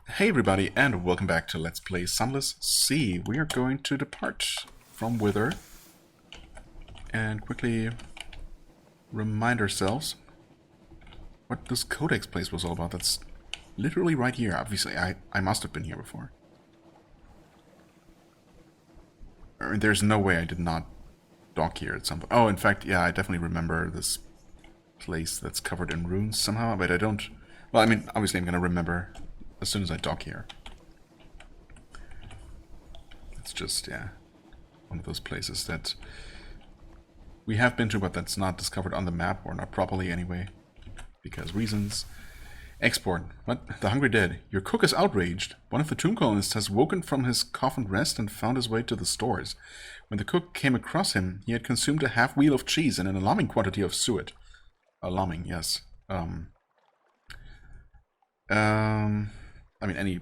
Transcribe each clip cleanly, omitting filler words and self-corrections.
Hey everybody, and welcome back to Let's Play Sunless C. We are going to depart from Wither and quickly remind ourselves what this Codex place was all about. That's literally right here. Obviously, I must have been here before. I mean, there's no way I did not dock here at some point. Oh, in fact, yeah, I definitely remember this place that's covered in runes somehow, but I don't... Well, I mean, obviously I'm going to remember as soon as I dock here. It's just, yeah, one of those places that we have been to, but that's not discovered on the map, or not properly anyway, because reasons. Export. What? The Hungry Dead. Your cook is outraged. One of the tomb colonists has woken from his coffined rest and found his way to the stores. When the cook came across him, he had consumed a half-wheel of cheese and an alarming quantity of suet. Alarming, yes. I mean,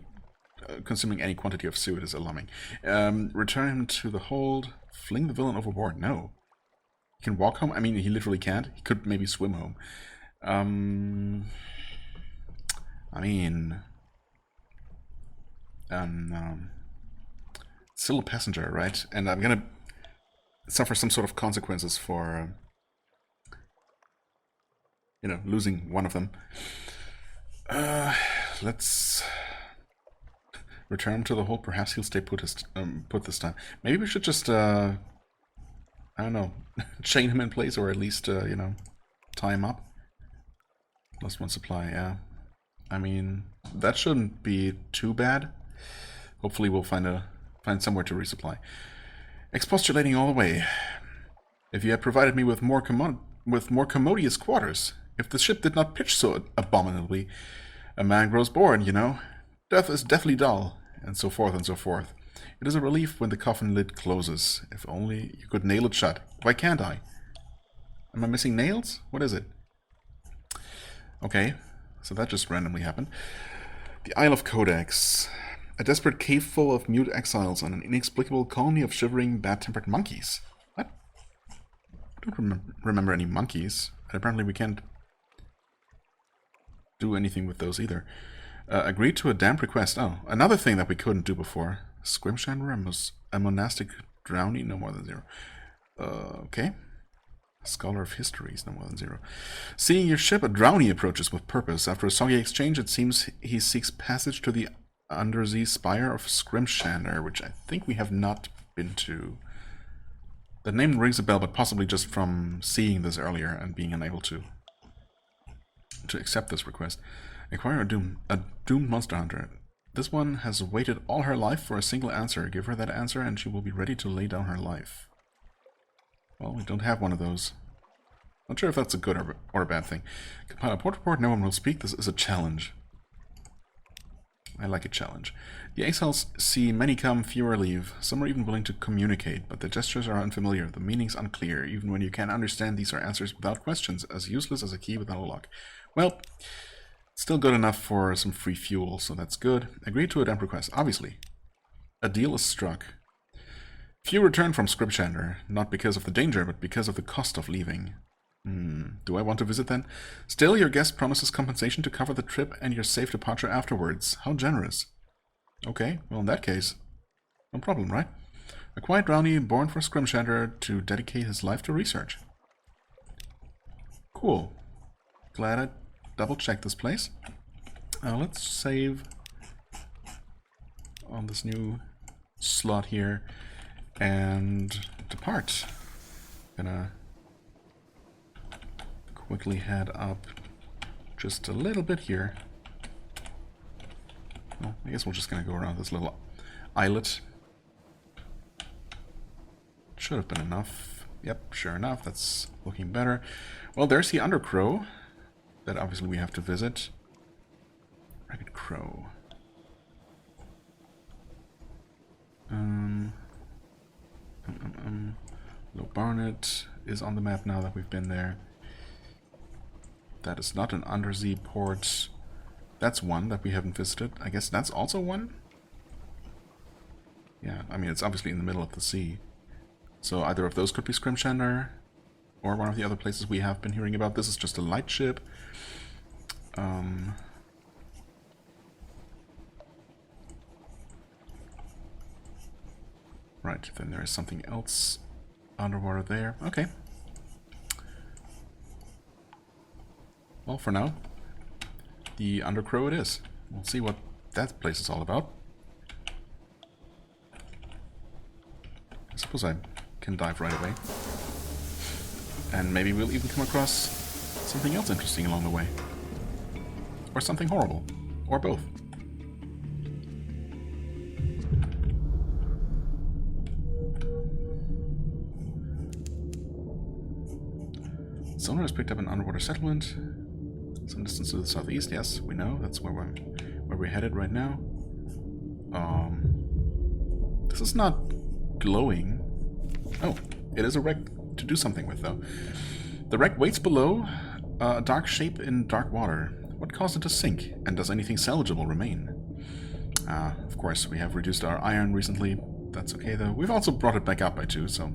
consuming any quantity of suet is alarming. Return him to the hold. Fling the villain overboard. No. He can walk home? I mean, he literally can't. He could maybe swim home. I mean... still a passenger, right? And I'm gonna suffer some sort of consequences for... you know, losing one of them. Let's... return him to the hold. Perhaps he'll stay put this time. Maybe we should just, I don't know, chain him in place, or at least, you know, tie him up. Lost one supply, yeah. I mean, that shouldn't be too bad. Hopefully we'll find somewhere to resupply. Expostulating all the way. If you had provided me with more commodious quarters, if the ship did not pitch so abominably, a man grows bored, you know. Death is deathly dull, and so forth and so forth. It is a relief when the coffin lid closes. If only you could nail it shut. Why can't I? Am I missing nails? What is it? Okay, so that just randomly happened. The Isle of Codex. A desperate cave full of mute exiles and an inexplicable colony of shivering, bad-tempered monkeys. What? I don't remember any monkeys. And apparently we can't do anything with those either. Agreed to a damp request. Oh, another thing that we couldn't do before. Scrimshander, a monastic drowning, no more than 0. Okay. A scholar of histories, no more than 0. Seeing your ship, a drowny approaches with purpose. After a soggy exchange, it seems he seeks passage to the undersea spire of Scrimshander, which I think we have not been to. The name rings a bell, but possibly just from seeing this earlier and being unable to accept this request. Acquire a doomed monster hunter. This one has waited all her life for a single answer. Give her that answer and she will be ready to lay down her life. Well, we don't have one of those. Not sure if that's a good or a bad thing. Compile a port report, no one will speak. This is a challenge. I like a challenge. The exiles see many come, fewer leave. Some are even willing to communicate, but the gestures are unfamiliar, the meanings unclear. Even when you can understand, these are answers without questions, as useless as a key without a lock. Well... still good enough for some free fuel, so that's good. Agreed to a damp request, obviously. A deal is struck. Few return from Scrimshander, not because of the danger, but because of the cost of leaving. Do I want to visit then? Still, your guest promises compensation to cover the trip and your safe departure afterwards. How generous. Okay, well in that case, no problem, right? A quiet brownie born for Scrimshander to dedicate his life to research. Cool. Glad I double check this place. Let's save on this new slot here and depart. Gonna quickly head up just a little bit here. Well, I guess we're just gonna go around this little islet. Should have been enough. Yep, sure enough, that's looking better. Well, there's the Undercrow that obviously we have to visit. Ragged Crow. Low Barnet is on the map now that we've been there. That is not an undersea port. That's one that we haven't visited. I guess that's also one? Yeah, I mean, it's obviously in the middle of the sea. So either of those could be Scrimshander, or one of the other places we have been hearing about. This is just a light ship. Right, then there is something else underwater there. Okay. Well, for now, the Undercrow it is. We'll see what that place is all about. I suppose I can dive right away. And maybe we'll even come across something else interesting along the way. Or something horrible. Or both. Sonar has picked up an underwater settlement. Some distance to the southeast, yes, we know. That's where we're headed right now. This is not glowing. Oh, it is a wreck to do something with, though. The wreck waits below, a dark shape in dark water. What caused it to sink? And does anything salvageable remain? Of course, we have reduced our iron recently. That's okay, though. We've also brought it back up by 2, so...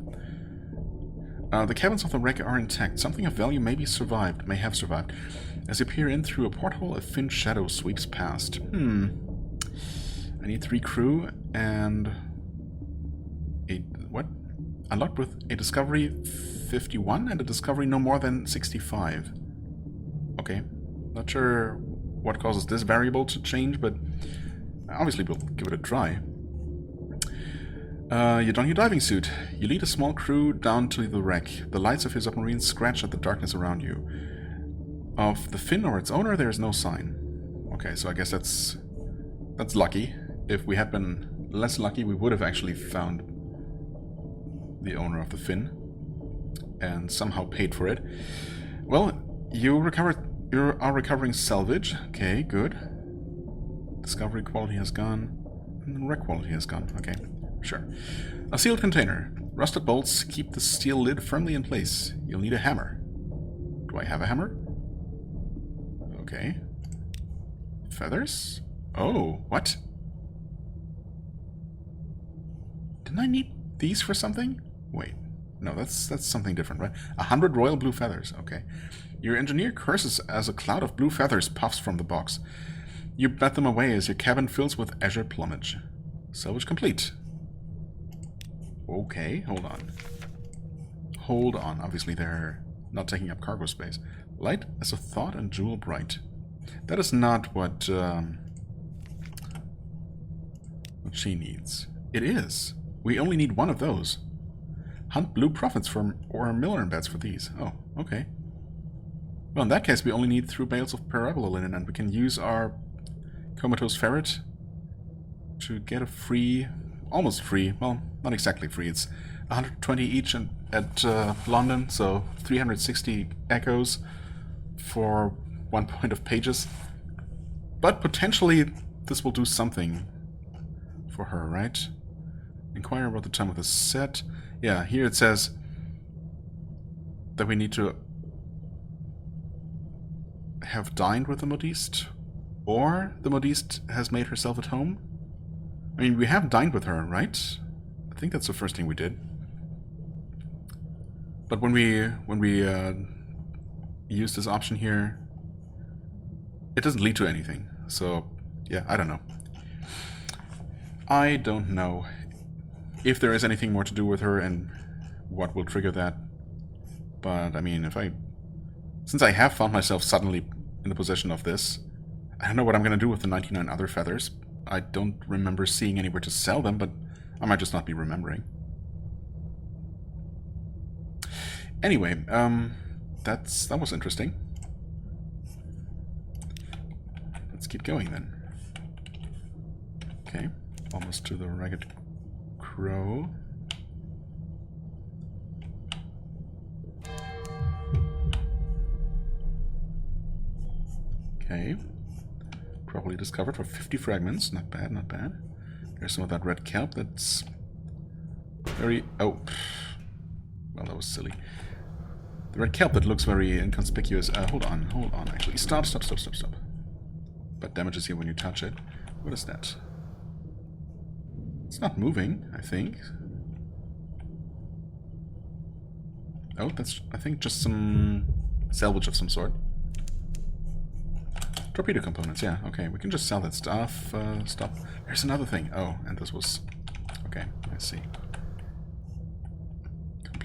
the cabins of the wreck are intact. Something of value may have survived. As you peer in through a porthole, a thin shadow sweeps past. I need 3 crew and... what? Unlocked with a discovery 51 and a discovery no more than 65. Okay. Not sure what causes this variable to change, but obviously we'll give it a try. You don your diving suit. You lead a small crew down to the wreck. The lights of your submarine scratch at the darkness around you. Of the fin or its owner, there is no sign. Okay, so I guess that's lucky. If we had been less lucky, we would have actually found the owner of the fin and somehow paid for it. Well, you are recovering salvage. Okay, good. Discovery quality has gone. And wreck quality has gone. Okay. Sure. A sealed container. Rusted bolts keep the steel lid firmly in place. You'll need a hammer. Do I have a hammer? Okay. Feathers? Oh, what? Didn't I need these for something? Wait. No, that's something different, right? 100 royal blue feathers. Okay. Your engineer curses as a cloud of blue feathers puffs from the box. You bat them away as your cabin fills with azure plumage. Salvage complete. Okay, hold on. Hold on. Obviously they're not taking up cargo space. Light as a thought and jewel bright. That is not what she needs. It is. We only need 1 of those. Hunt blue profits or miller embeds for these. Oh, okay. Well, in that case, we only need 3 bales of parabola linen, and we can use our comatose ferret to get a free... almost free, well, not exactly free, it's 120 each at London, so 360 echoes for 1 point of pages. But potentially this will do something for her, right? Inquire about the time of the set. Yeah, here it says that we need to have dined with the modiste, or the modiste has made herself at home. I mean, we have dined with her, right? I think that's the first thing we did. But when we use this option here, it doesn't lead to anything. So, yeah, I don't know. I don't know if there is anything more to do with her and what will trigger that. But, I mean, since I have found myself suddenly in the possession of this, I don't know what I'm going to do with the 99 other feathers. I don't remember seeing anywhere to sell them, but I might just not be remembering. Anyway, that was interesting. Let's keep going then. Okay, almost to the Ragged Crow. Okay. Properly discovered for 50 fragments. Not bad, not bad. There's some of that red kelp that's very... oh. Well, that was silly. The red kelp that looks very inconspicuous. Hold on, actually. Stop. But damages you when you touch it. What is that? It's not moving, I think. Oh, that's, I think, just some salvage of some sort. Torpedo components, yeah, okay. We can just sell that stuff. Stop. There's another thing. Oh, and this was... okay, I see.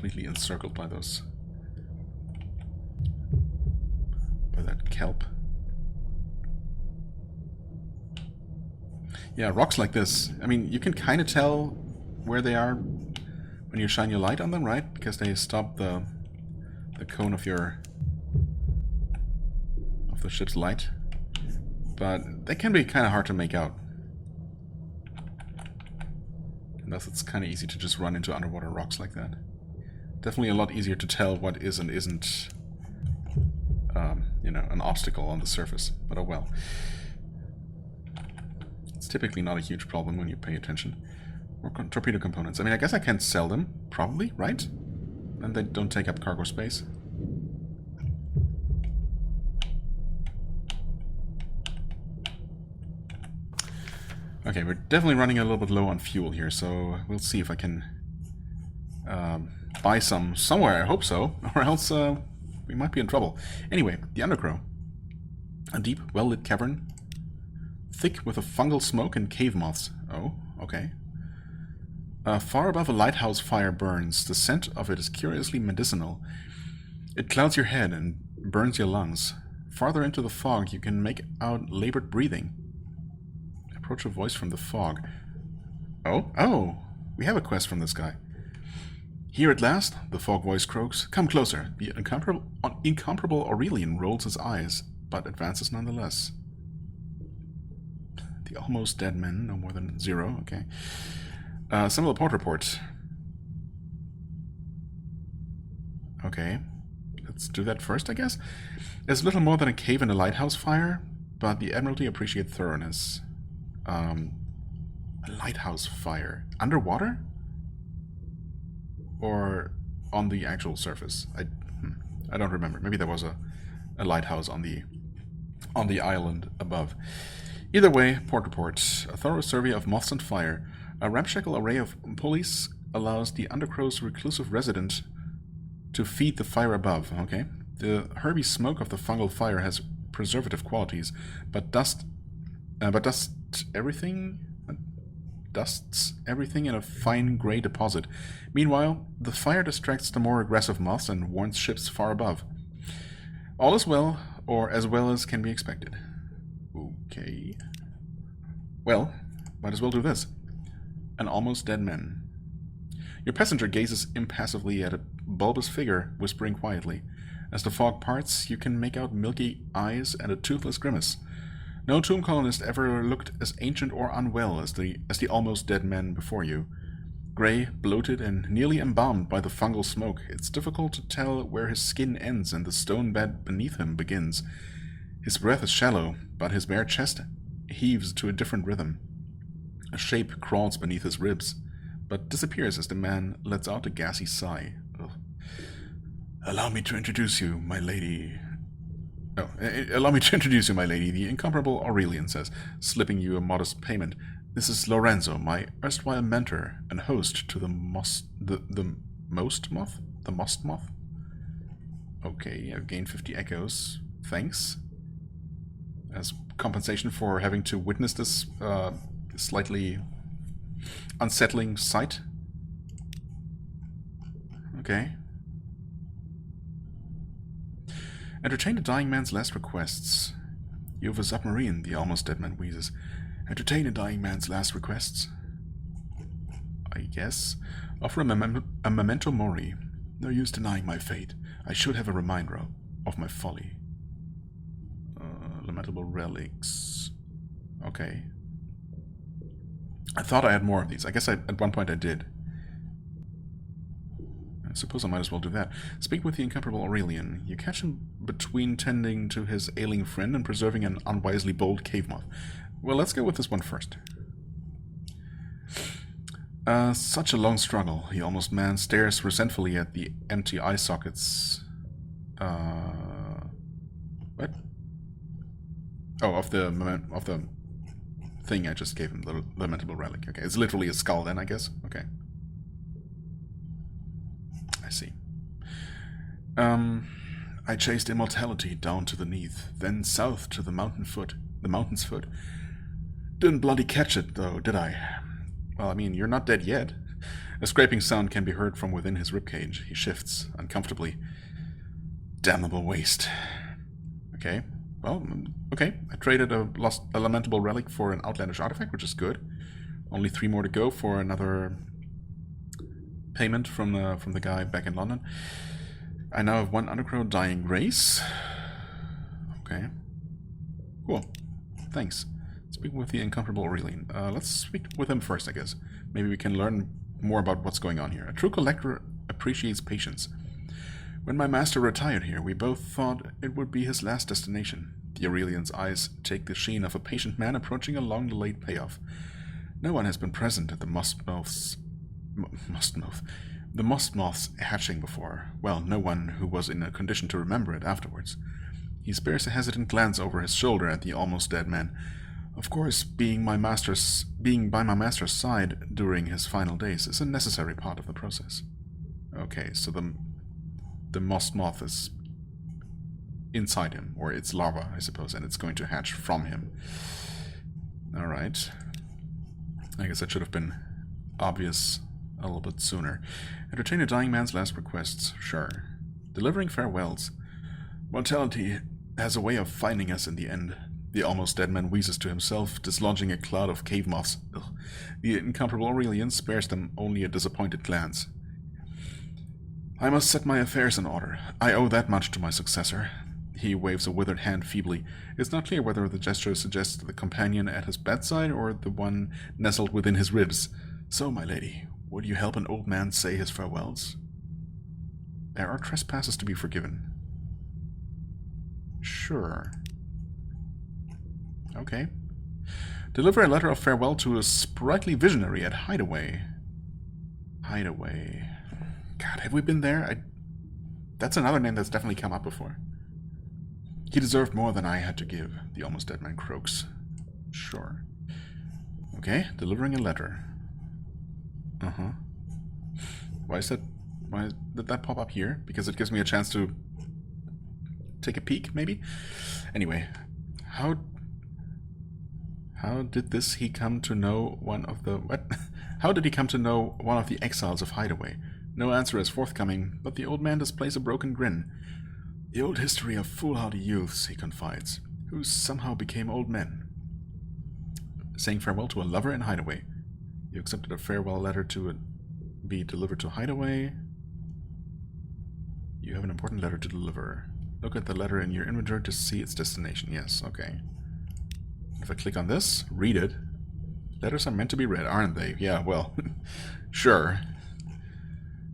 completely encircled by those... by that kelp. Yeah, rocks like this, I mean, you can kind of tell where they are when you shine your light on them, right? Because they stop the cone of the ship's light. But they can be kind of hard to make out. And thus it's kind of easy to just run into underwater rocks like that. Definitely a lot easier to tell what is and isn't, you know, an obstacle on the surface. But oh well. It's typically not a huge problem when you pay attention. Or torpedo components. I mean, I guess I can sell them, probably, right? And they don't take up cargo space. Okay, we're definitely running a little bit low on fuel here, so we'll see if I can buy some somewhere. I hope so, or else we might be in trouble. Anyway, the Undercrow. A deep, well-lit cavern, thick with a fungal smoke and cave moths. Oh, okay. Far above a lighthouse fire burns. The scent of it is curiously medicinal. It clouds your head and burns your lungs. Farther into the fog, you can make out labored breathing. Approach a voice from the fog. Oh, we have a quest from this guy. Here at last, the fog voice croaks. Come closer. The incomparable Aurelian rolls his eyes, but advances nonetheless. The almost dead men, no more than 0, okay. Similar port report. Okay, let's do that first, I guess. It's little more than a cave in a lighthouse fire, but the Admiralty appreciate thoroughness. A lighthouse fire. Underwater? Or on the actual surface? I don't remember. Maybe there was a lighthouse on the island above. Either way, port report. A thorough survey of moths and fire. A ramshackle array of pulleys allows the Undercrow's reclusive resident to feed the fire above. Okay. The herby smoke of the fungal fire has preservative qualities, but dusts everything in a fine gray deposit. Meanwhile, the fire distracts the more aggressive moths and warns ships far above. All is well, or as well as can be expected. Okay. Well, might as well do this. An almost dead man. Your passenger gazes impassively at a bulbous figure, whispering quietly. As the fog parts, you can make out milky eyes and a toothless grimace. No tomb colonist ever looked as ancient or unwell as the almost dead man before you. Gray, bloated, and nearly embalmed by the fungal smoke, it's difficult to tell where his skin ends and the stone bed beneath him begins. His breath is shallow, but his bare chest heaves to a different rhythm. A shape crawls beneath his ribs, but disappears as the man lets out a gassy sigh. Ugh. Allow me to introduce you, my lady. Allow me to introduce you, my lady, the incomparable Aurelian says, slipping you a modest payment. This is Lorenzo, my erstwhile mentor and host to the most moth? Okay, I've gained 50 echoes. Thanks. As compensation for having to witness this slightly unsettling sight. Okay. Entertain a dying man's last requests. You have a submarine, the almost dead man wheezes. Entertain a dying man's last requests. I guess. Offer a memento mori. No use denying my fate. I should have a reminder of my folly. Lamentable relics. Okay. I thought I had more of these. I guess at one point I did. I suppose I might as well do that. Speak with the incomparable Aurelian. You catch him between tending to his ailing friend and preserving an unwisely bold cave moth. Well, let's go with this one first. Such a long struggle. The almost man stares resentfully at the empty eye sockets. What? Oh, of the thing I just gave him, the lamentable relic. Okay, it's literally a skull then, I guess. Okay. I see. I chased immortality down to the Neath, then south to the mountain's foot. Didn't bloody catch it, though, did I? Well, I mean, you're not dead yet. A scraping sound can be heard from within his ribcage. He shifts uncomfortably. Damnable waste. Okay. Well, okay. I traded a lamentable relic for an outlandish artifact, which is good. Only 3 more to go for another payment from the guy back in London. I now have 1 underground dying race. Okay. Cool. Thanks. Speak with the incomparable Aurelian. Let's speak with him first, I guess. Maybe we can learn more about what's going on here. A true collector appreciates patience. When my master retired here, we both thought it would be his last destination. The Aurelian's eyes take the sheen of a patient man approaching a long-delayed payoff. No one has been present at the the moth's hatching before. Well, no one who was in a condition to remember it afterwards. He spares a hesitant glance over his shoulder at the almost dead man. Of course, being by my master's side during his final days is a necessary part of the process. Okay, so the moth is inside him, or it's larva, I suppose, and it's going to hatch from him. Alright. I guess that should have been obvious a little bit sooner. Entertain a dying man's last requests, sure. Delivering farewells. Mortality has a way of finding us in the end. The almost dead man wheezes to himself, dislodging a cloud of cave moths. Ugh. The incomparable Aurelian spares them only a disappointed glance. I must set my affairs in order. I owe that much to my successor. He waves a withered hand feebly. It's not clear whether the gesture suggests the companion at his bedside or the one nestled within his ribs. So, my lady, would you help an old man say his farewells? There are trespasses to be forgiven. Sure. Okay. Deliver a letter of farewell to a sprightly visionary at Hideaway. Hideaway. God, have we been there? That's another name that's definitely come up before. He deserved more than I had to give, the almost dead man croaks. Sure. Okay, delivering a letter. Uh-huh. Why did that pop up here? Because it gives me a chance to take a peek, maybe? Anyway, how did he come to know one of the... What? How did he come to know one of the exiles of Hideaway? No answer is forthcoming, but the old man displays a broken grin. The old history of foolhardy youths, he confides, who somehow became old men. Saying farewell to a lover in Hideaway. You accepted a farewell letter to be delivered to Hideaway. You have an important letter to deliver. Look at the letter in your inventory to see its destination. Yes, okay. If I click on this, read it. Letters are meant to be read, aren't they? Yeah, well, sure.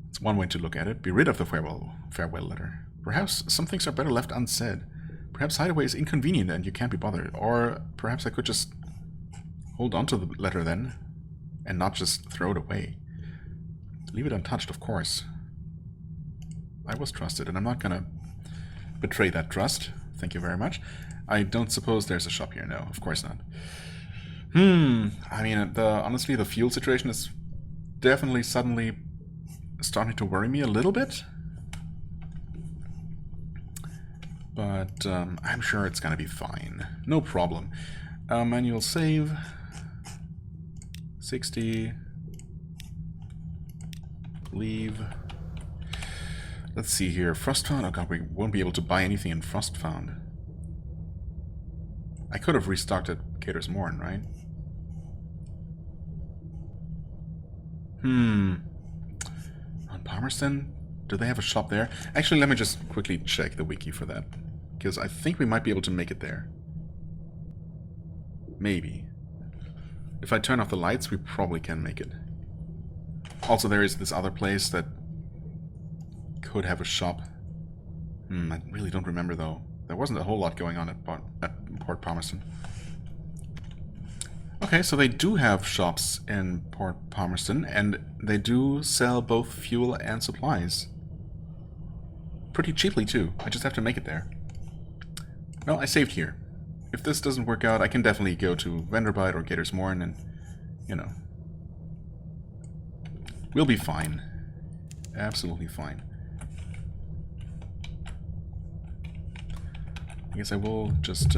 It's one way to look at it. Be rid of the farewell letter. Perhaps some things are better left unsaid. Perhaps Hideaway is inconvenient and you can't be bothered. Or perhaps I could just hold on to the letter then, and not just throw it away. Leave it untouched, of course. I was trusted, and I'm not gonna betray that trust. Thank you very much. I don't suppose there's a shop here. No, of course not. I mean, honestly, the fuel situation is definitely suddenly starting to worry me a little bit. But I'm sure it's gonna be fine. No problem. Manual save. 60. Leave. Let's see here. Frostfound? Oh god, we won't be able to buy anything in Frostfound. I could have restocked at Cater's Morn, right? On Palmerston? Do they have a shop there? Actually, let me just quickly check the wiki for that. Because I think we might be able to make it there. Maybe. If I turn off the lights, we probably can make it. Also, there is this other place that could have a shop. I really don't remember, though. There wasn't a whole lot going on at Port Palmerston. Okay, so they do have shops in Port Palmerston, and they do sell both fuel and supplies. Pretty cheaply, too. I just have to make it there. Well, I saved here. If this doesn't work out, I can definitely go to Venderbite or Gator's Morn and, you know. We'll be fine. Absolutely fine. I guess I will just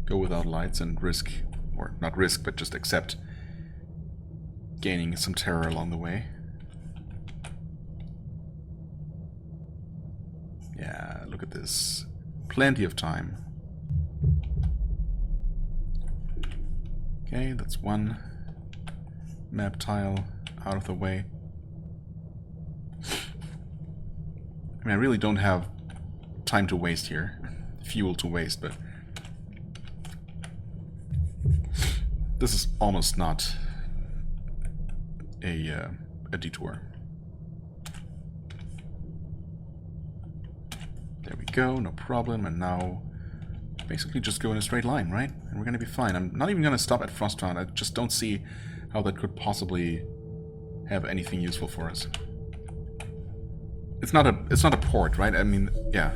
go without lights and risk, or not risk, but just accept gaining some terror along the way. Yeah, look at this. Plenty of time. Okay, that's one map tile out of the way. I mean, I really don't have time to waste here. Fuel to waste, but this is almost not a detour. There we go, no problem, and now basically just go in a straight line, right? And we're gonna be fine. I'm not even gonna stop at Frostbound. I just don't see how that could possibly have anything useful for us. It's not a port, right? I mean, yeah.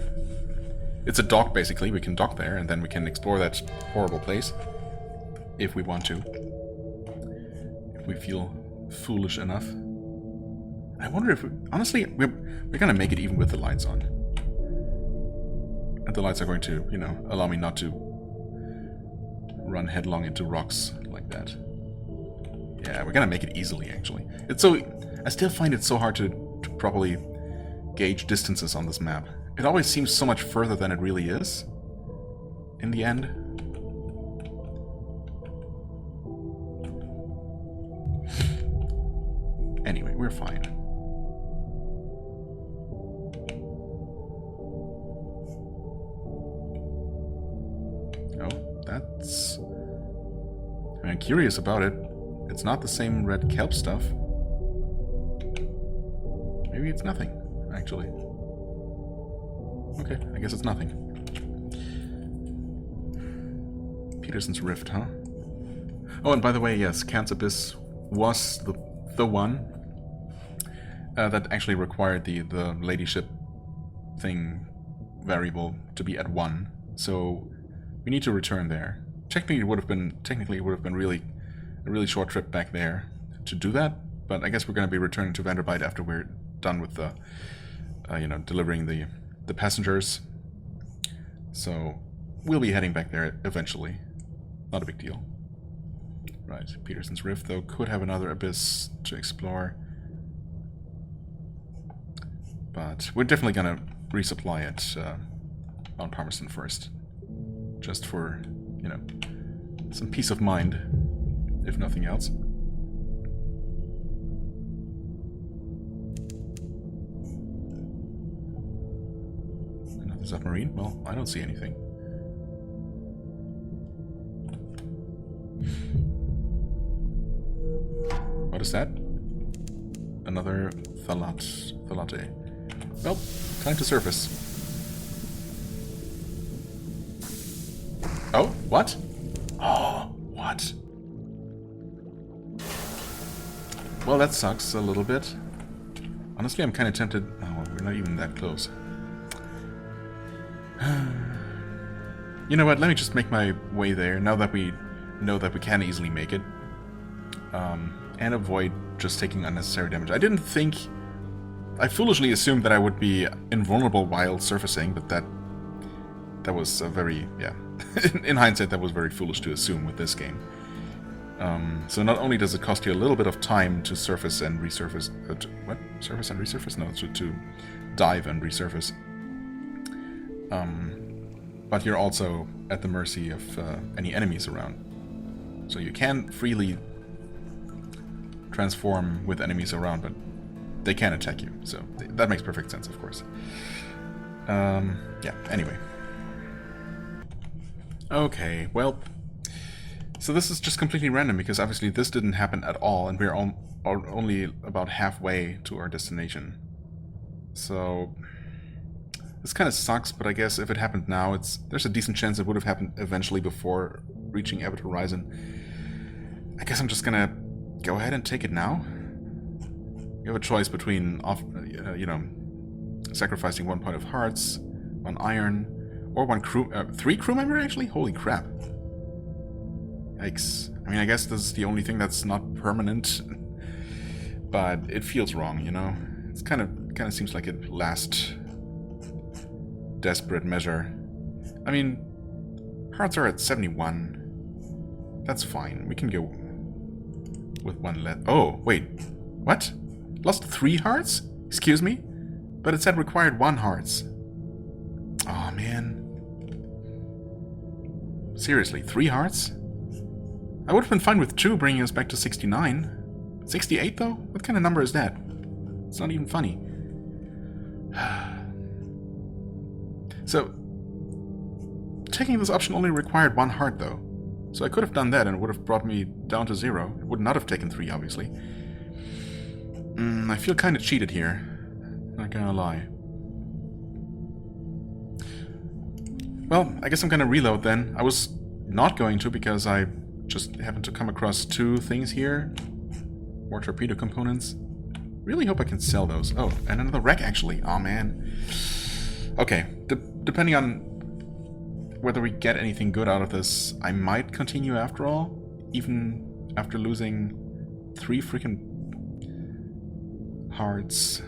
It's a dock, basically. We can dock there, and then we can explore that horrible place. If we want to. If we feel foolish enough. I wonder if... honestly, we're gonna make it even with the lights on. And the lights are going to, you know, allow me not to run headlong into rocks like that. Yeah, we're gonna make it easily, actually. It's so... I still find it so hard to properly gauge distances on this map. It always seems so much further than it really is, in the end. Anyway, we're fine. Oh, that's... I'm curious about it. It's not the same red kelp stuff. Maybe it's nothing, actually. Okay, I guess it's nothing. Peterson's Rift, huh? Oh, and by the way, yes, Can's Abyss was the one that actually required the ladyship thing variable to be at 1. So we need to return there. Technically, it would have been really a really short trip back there to do that. But I guess we're going to be returning to Vanderbite after we're done with the, you know, delivering the passengers. So we'll be heading back there eventually. Not a big deal. Right, Peterson's Rift, though, could have another abyss to explore. But we're definitely going to resupply it on Palmerston first. Just for, you know, some peace of mind, if nothing else. Another submarine? Well, I don't see anything. What is that? Another Thalate. Well, time to surface. Oh, what? Oh, what? Well, that sucks a little bit. Honestly, I'm kind of tempted... Oh, well, we're not even that close. You know what, let me just make my way there, now that we know that we can easily make it. And avoid just taking unnecessary damage. I didn't think... I foolishly assumed that I would be invulnerable while surfacing, but that was very... yeah. In hindsight, that was very foolish to assume with this game. So not only does it cost you a little bit of time to surface and resurface... what? Surface and resurface? No, to dive and resurface. But you're also at the mercy of any enemies around. So you can freely transform with enemies around, but they can attack you. So that makes perfect sense, of course. Yeah, anyway. Okay, well... So this is just completely random, because obviously this didn't happen at all, and we're only about halfway to our destination. So... this kind of sucks, but I guess if it happened now, there's a decent chance it would have happened eventually before reaching Event Horizon. I guess I'm just gonna go ahead and take it now. You have a choice between, you know, sacrificing 1 point of hearts, 1 iron, or 3 crew member actually? Holy crap. Yikes. I mean, I guess this is the only thing that's not permanent, but it feels wrong, you know? It's kind of seems like a last desperate measure. I mean, hearts are at 71. That's fine. We can go With one left. Oh, wait. What? Lost 3 hearts? Excuse me? But it said required 1 hearts. Oh, man. Seriously, 3 hearts? I would have been fine with 2 bringing us back to 69. 68, though? What kind of number is that? It's not even funny. So, taking this option only required 1 heart, though. So I could have done that and it would have brought me down to 0. It would not have taken 3, obviously. I feel kind of cheated here. Not gonna lie. Well, I guess I'm gonna reload then. I was not going to because I just happened to come across 2 things here. More torpedo components. Really hope I can sell those. Oh, and another wreck actually. Oh man. Okay, depending on whether we get anything good out of this, I might continue after all, even after losing 3 freaking hearts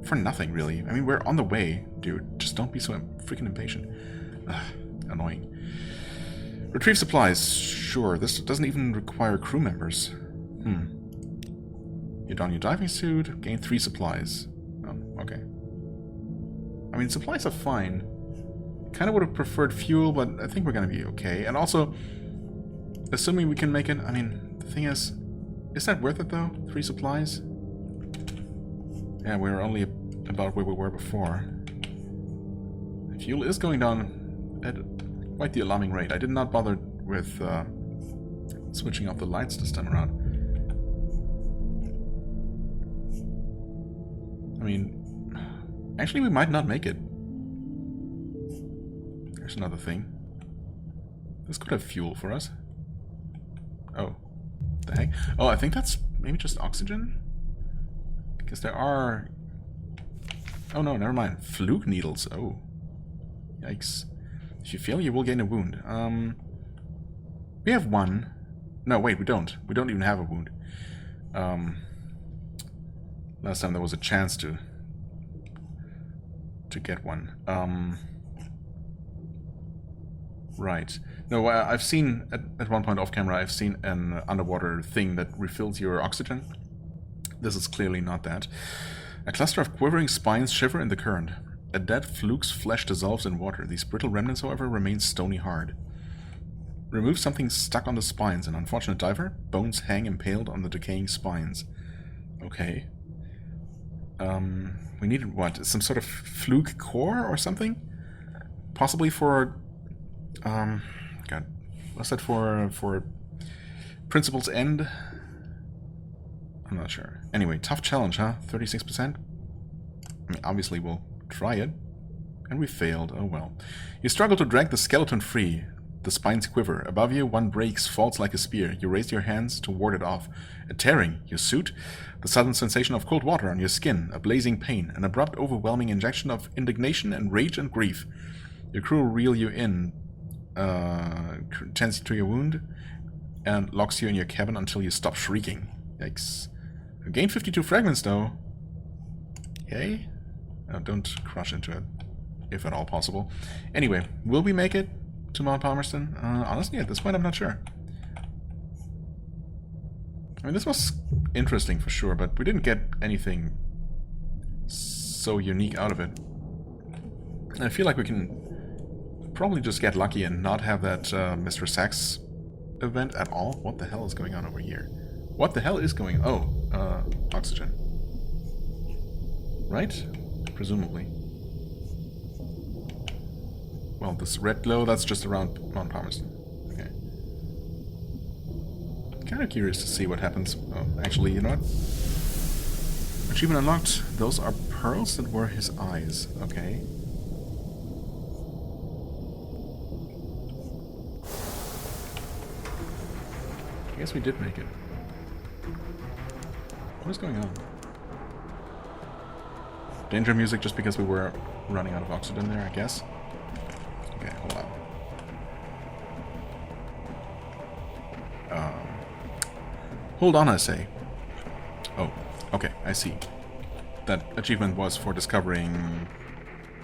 for nothing, really. I mean, we're on the way, dude. Just don't be so freaking impatient. Ugh, annoying. Retrieve supplies. Sure, this doesn't even require crew members. You don your diving suit, gain 3 supplies. Oh, okay. I mean, supplies are fine. Kind of would have preferred fuel, but I think we're gonna be okay. And also, assuming we can make it, I mean, the thing is that worth it though? 3 supplies? Yeah, we're only about where we were before. Fuel is going down at quite the alarming rate. I did not bother with switching off the lights this time around. I mean, actually we might not make it. There's another thing. This could have fuel for us. Oh, the heck? Oh, I think that's maybe just oxygen? Because there are... Oh no, never mind. Fluke needles. Oh. Yikes. If you fail, you will gain a wound. We have 1. No, wait, we don't. We don't even have a wound. Last time there was a chance to get one. Right. No, I've seen, at one point off camera, I've seen an underwater thing that refills your oxygen. This is clearly not that. A cluster of quivering spines shiver in the current. A dead fluke's flesh dissolves in water. These brittle remnants, however, remain stony hard. Remove something stuck on the spines. An unfortunate diver. Bones hang impaled on the decaying spines. Okay. We needed what? Some sort of fluke core or something? Possibly for... God. What's that for Principal's End? I'm not sure. Anyway, tough challenge, huh? 36%? I mean, obviously we'll try it. And we failed. Oh well. You struggle to drag the skeleton free. The spines quiver. Above you, one breaks, falls like a spear. You raise your hands to ward it off. A tearing. Your suit. The sudden sensation of cold water on your skin. A blazing pain. An abrupt, overwhelming injection of indignation and rage and grief. Your crew reel you in. Tends to your wound. And locks you in your cabin until you stop shrieking. Yikes. You gain 52 fragments, though. Yay. Don't crush into it. If at all possible. Anyway, will we make it to Mount Palmerston? Honestly, at this point, I'm not sure. I mean, this was interesting for sure, but we didn't get anything so unique out of it. And I feel like we can probably just get lucky and not have that Mr. Sachs event at all. What the hell is going on over here? What the hell is going on? Oh, oxygen. Right? Presumably. Well, this red glow, that's just around Mount Palmerston. Okay. Kind of curious to see what happens. Oh, actually, you know what? Achievement unlocked. Those are pearls that were his eyes. Okay. I guess we did make it. What is going on? Danger music just because we were running out of oxygen there, I guess. Okay, hold on. Hold on, I say. Oh, okay, I see. That achievement was for discovering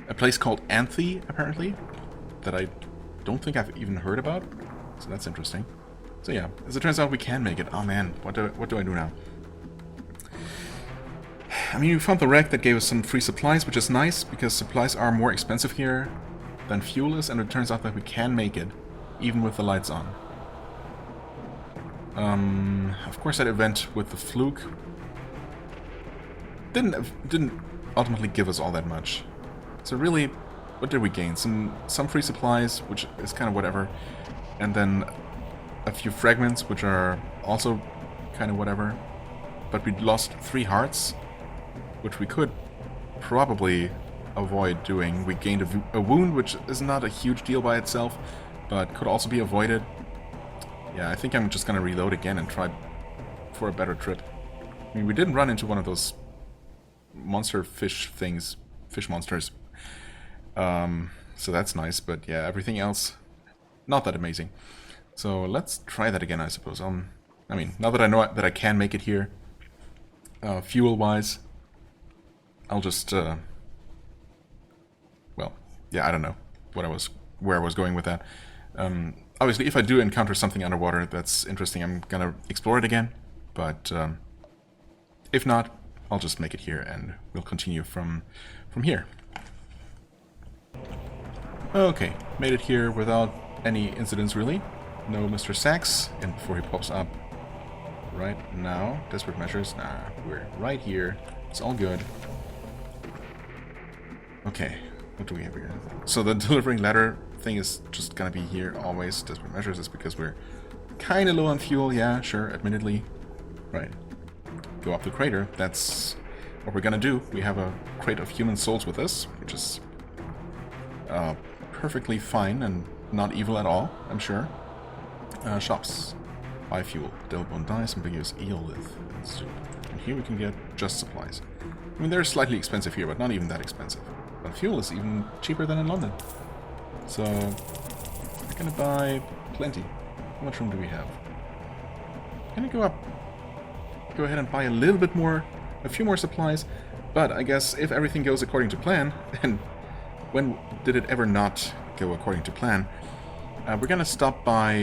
a place called Anthe, apparently, that I don't think I've even heard about. So that's interesting. So yeah, as it turns out, we can make it. Oh man, what do I do now? I mean, we found the wreck that gave us some free supplies, which is nice, because supplies are more expensive here than fuel is, and it turns out that we can make it, even with the lights on. Of course, that event with the fluke didn't ultimately give us all that much. So really, what did we gain? Some free supplies, which is kind of whatever, and then a few fragments, which are also kind of whatever. But we lost 3 hearts, which we could probably avoid doing. We gained a wound, which is not a huge deal by itself, but could also be avoided. Yeah, I think I'm just gonna reload again and try for a better trip. I mean, we didn't run into one of those monster fish things, fish monsters. So that's nice, but yeah, everything else, not that amazing. So let's try that again, I suppose. I mean, now that I know that I can make it here, fuel-wise, I'll just, well, yeah, I don't know where I was going with that. Obviously, if I do encounter something underwater that's interesting, I'm gonna explore it again. But if not, I'll just make it here, and we'll continue from here. Okay, made it here without any incidents, really. No Mr. Sachs, and before he pops up right now. Desperate measures? Nah, we're right here. It's all good. Okay, what do we have here? So the delivering ladder thing is just gonna be here always. Desperate measures is because we're kind of low on fuel. Yeah, sure, admittedly. Right. Go up the crater. That's what we're gonna do. We have a crate of human souls with us, which is perfectly fine and not evil at all, I'm sure. Shops. Buy fuel. Delbone dice, ambiguous eelith, and soup. And here we can get just supplies. I mean, they're slightly expensive here, but not even that expensive. But fuel is even cheaper than in London. So, we're gonna buy plenty. How much room do we have? Gonna go ahead and buy a little bit more, a few more supplies, but I guess if everything goes according to plan, and when did it ever not go according to plan, we're gonna stop by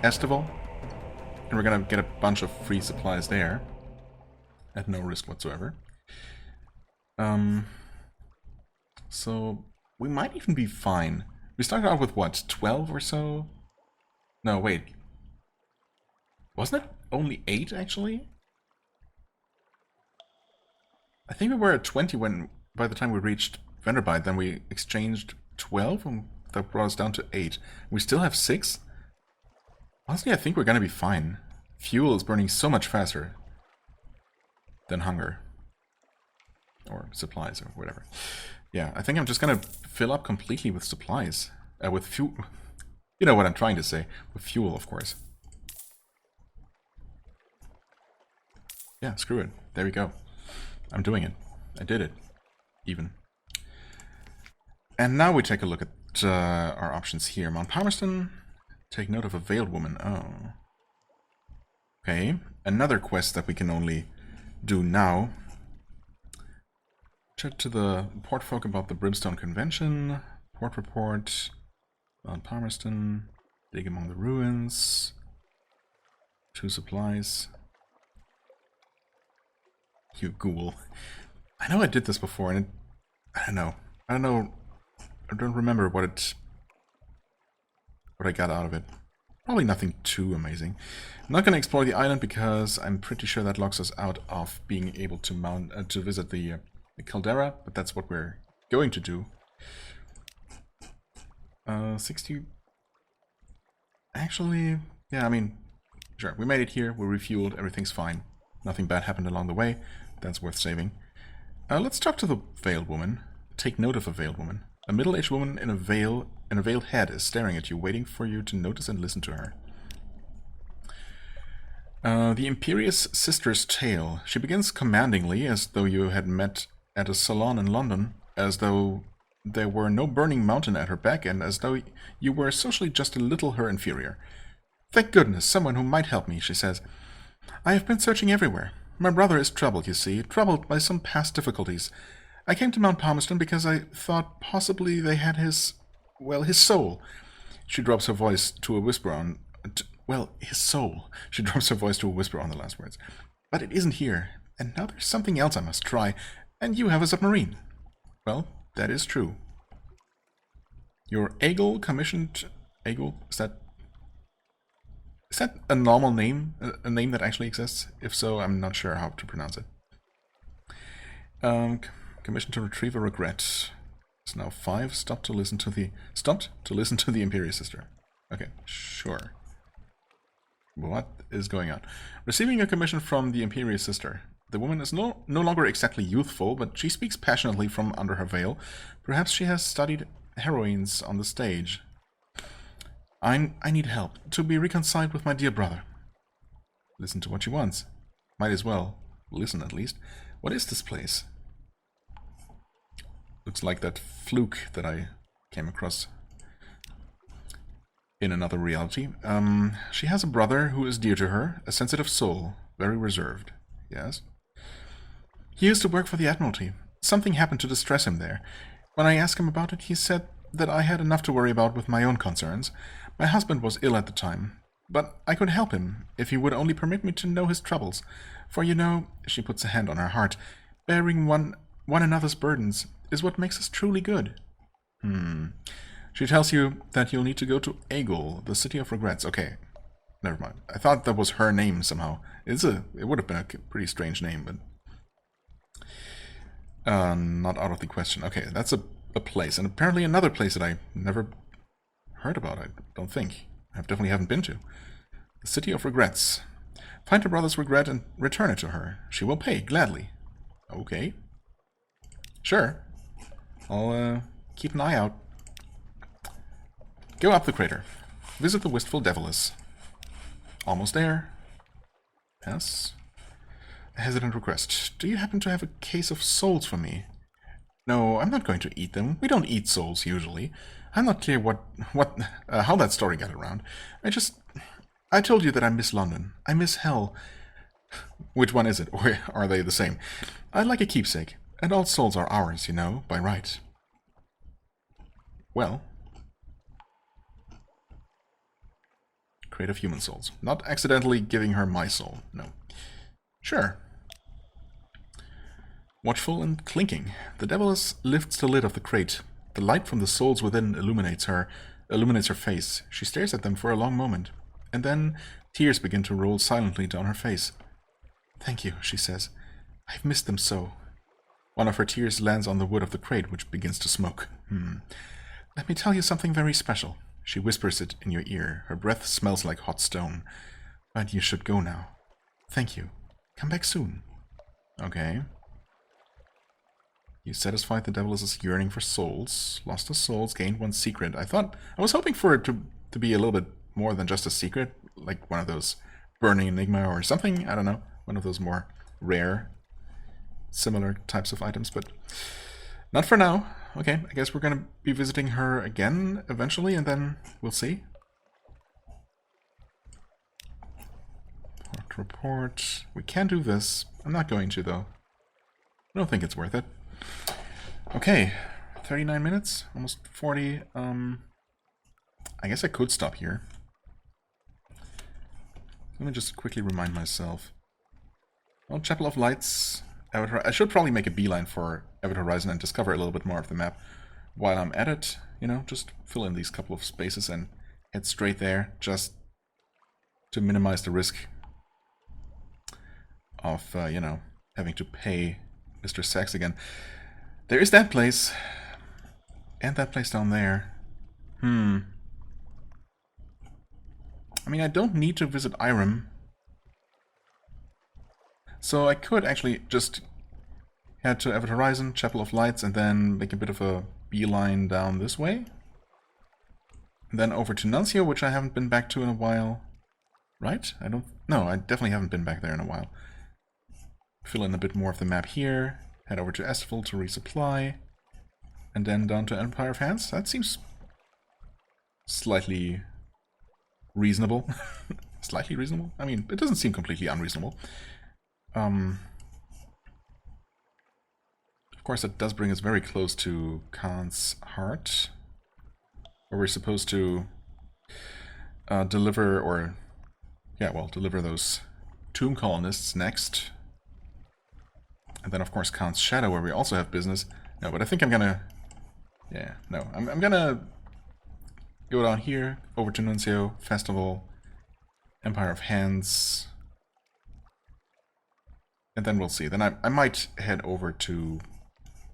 Estival, and we're gonna get a bunch of free supplies there, at no risk whatsoever. So we might even be fine. We started out with what, 12 or so? No, wait. Wasn't it only 8 actually? I think we were at 20 when, by the time we reached Vanderbilt, then we exchanged 12, and that brought us down to 8. We still have 6? Honestly, I think we're gonna be fine. Fuel is burning so much faster than hunger. Or supplies, or whatever. Yeah, I think I'm just gonna fill up completely with supplies. With fuel. You know what I'm trying to say. With fuel, of course. Yeah, screw it. There we go. I'm doing it. I did it. Even. And now we take a look at our options here. Mount Palmerston. Take note of a veiled woman. Oh. Okay. Another quest that we can only do now. Chat to the port folk about the Brimstone Convention. Port report. Mount Palmerston. Dig among the ruins. 2 supplies. You ghoul. I know I did this before, and I don't know. I don't remember what I got out of it. Probably nothing too amazing. I'm not going to explore the island because I'm pretty sure that locks us out of being able to to visit the caldera, but that's what we're going to do. 60. Actually, yeah, I mean, sure. We made it here. We refueled. Everything's fine. Nothing bad happened along the way. That's worth saving. Let's talk to the veiled woman. Take note of a veiled woman. A middle-aged woman in a veiled head is staring at you, waiting for you to notice and listen to her. The Imperious Sister's Tale. She begins commandingly, as though you had met at a salon in London, as though there were no burning mountain at her back, and as though you were socially just a little her inferior. Thank goodness, someone who might help me, she says. I have been searching everywhere. My brother is troubled, you see, troubled by some past difficulties. I came to Mount Palmerston because I thought possibly they had his soul. She drops her voice to a whisper Well, his soul. She drops her voice to a whisper on the last words. But it isn't here. And now there's something else I must try. And you have a submarine. Well, that is true. Your Eagle commissioned... Eagle? Is that a normal name? A name that actually exists? If so, I'm not sure how to pronounce it. Commissioned to retrieve a regret. It's now 5. Stopped to listen to the Imperial Sister. Okay, sure. What is going on? Receiving a commission from the Imperial Sister. The woman is no longer exactly youthful, but she speaks passionately from under her veil. Perhaps she has studied heroines on the stage. I need help to be reconciled with my dear brother. Listen to what she wants. Might as well. Listen, at least. What is this place? Looks like that fluke that I came across in another reality. She has a brother who is dear to her, a sensitive soul, very reserved. Yes? He used to work for the Admiralty. Something happened to distress him there. When I asked him about it, he said that I had enough to worry about with my own concerns. My husband was ill at the time, but I could help him if he would only permit me to know his troubles. For you know, she puts a hand on her heart, bearing one another's burdens is what makes us truly good. She tells you that you'll need to go to Eagle, the city of regrets. Okay, never mind. I thought that was her name somehow. It would have been a pretty strange name, but not out of the question. Okay, that's a place, and apparently another place that I never heard about. I don't think. I definitely haven't been to. The city of regrets. Find her brother's regret and return it to her. She will pay gladly. Okay. Sure. I'll keep an eye out. Go up the crater. Visit the wistful Devilis. Almost there. Yes. A hesitant request. Do you happen to have a case of souls for me? No, I'm not going to eat them. We don't eat souls usually. I'm not clear how that story got around. I told you that I miss London. I miss hell. Which one is it? Or are they the same? I'd like a keepsake. And all souls are ours, you know, by right. Well. Crate of human souls. Not accidentally giving her my soul, no. Sure. Watchful and clinking, the Devilis lifts the lid of the crate. The light from the souls within illuminates her face. She stares at them for a long moment, and then tears begin to roll silently down her face. Thank you, she says. I've missed them so. One of her tears lands on the wood of the crate, which begins to smoke. Let me tell you something very special. She whispers it in your ear. Her breath smells like hot stone. But you should go now. Thank you. Come back soon. Okay. You satisfied the Devilis' yearning for souls. Lost the souls, gained one secret. I was hoping for it to be a little bit more than just a secret. Like one of those burning enigma or something. I don't know. One of those more rare, similar types of items, but not for now. Okay, I guess we're gonna be visiting her again eventually, and then we'll see. Report. We can do this. I'm not going to, though. I don't think it's worth it. Okay, 39 minutes, almost 40. I guess I could stop here. Let me just quickly remind myself. Well, Chapel of Lights. I should probably make a beeline for Event Horizon and discover a little bit more of the map while I'm at it. You know, just fill in these couple of spaces and head straight there, just to minimize the risk of, you know, having to pay Mr. Sachs again. There is that place. And that place down there. I mean, I don't need to visit Irem. So I could actually just head to Event Horizon, Chapel of Lights, and then make a bit of a beeline down this way. And then over to Nuncio, which I haven't been back to in a while. Right? No, I definitely haven't been back there in a while. Fill in a bit more of the map here. Head over to Estville to resupply. And then down to Empire of Hands. That seems slightly reasonable. Slightly reasonable? I mean, it doesn't seem completely unreasonable. Of course, that does bring us very close to Khan's Heart, where we're supposed to deliver, or yeah, well, deliver those tomb colonists next. And then, of course, Count's Shadow, where we also have business. No, but I think I'm gonna... Yeah, no. I'm gonna go down here, over to Nuncio, Festival, Empire of Hands. And then we'll see. Then I might head over to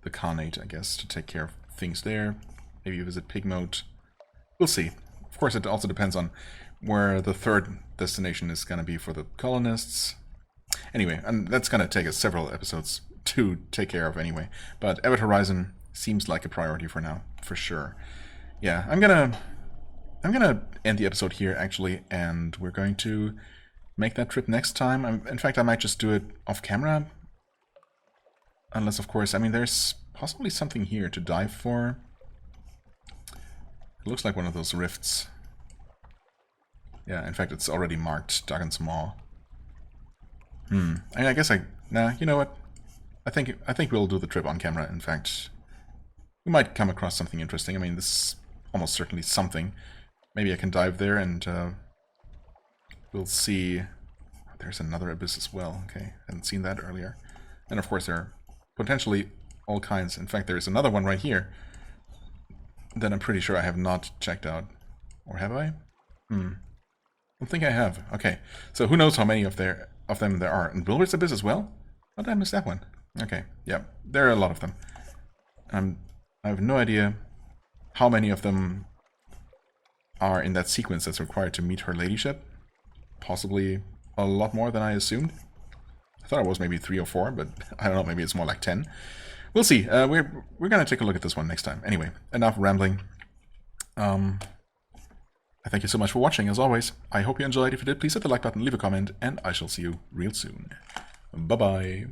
the Khanate, I guess, to take care of things there. Maybe visit Pigmote. We'll see. Of course, it also depends on where the third destination is going to be for the colonists. Anyway, and that's going to take us several episodes to take care of anyway. But Event Horizon seems like a priority for now, for sure. Yeah, I'm gonna end the episode here, actually, and we're going to make that trip next time. In fact, I might just do it off camera. Unless, of course, I mean, there's possibly something here to dive for. It looks like one of those rifts. Yeah, in fact, it's already marked Duggan's Maw. I guess nah, you know what? I think we'll do the trip on camera, in fact. We might come across something interesting. I mean, this is almost certainly something. Maybe I can dive there and we'll see. There's another abyss as well. Okay, hadn't seen that earlier. And of course there are potentially all kinds. In fact, there's another one right here that I'm pretty sure I have not checked out. Or have I? I don't think I have. Okay, so who knows how many of them there are. And Bilbert's Abyss as well? How did I miss that one? Okay, yeah, there are a lot of them. I have no idea how many of them are in that sequence that's required to meet her ladyship. Possibly a lot more than I assumed. I thought it was maybe 3 or 4, but I don't know, maybe it's more like 10. We'll see. We're gonna take a look at this one next time. Anyway, enough rambling. I thank you so much for watching, as always. I hope you enjoyed. If you did, please hit the like button, leave a comment, and I shall see you real soon. Bye-bye.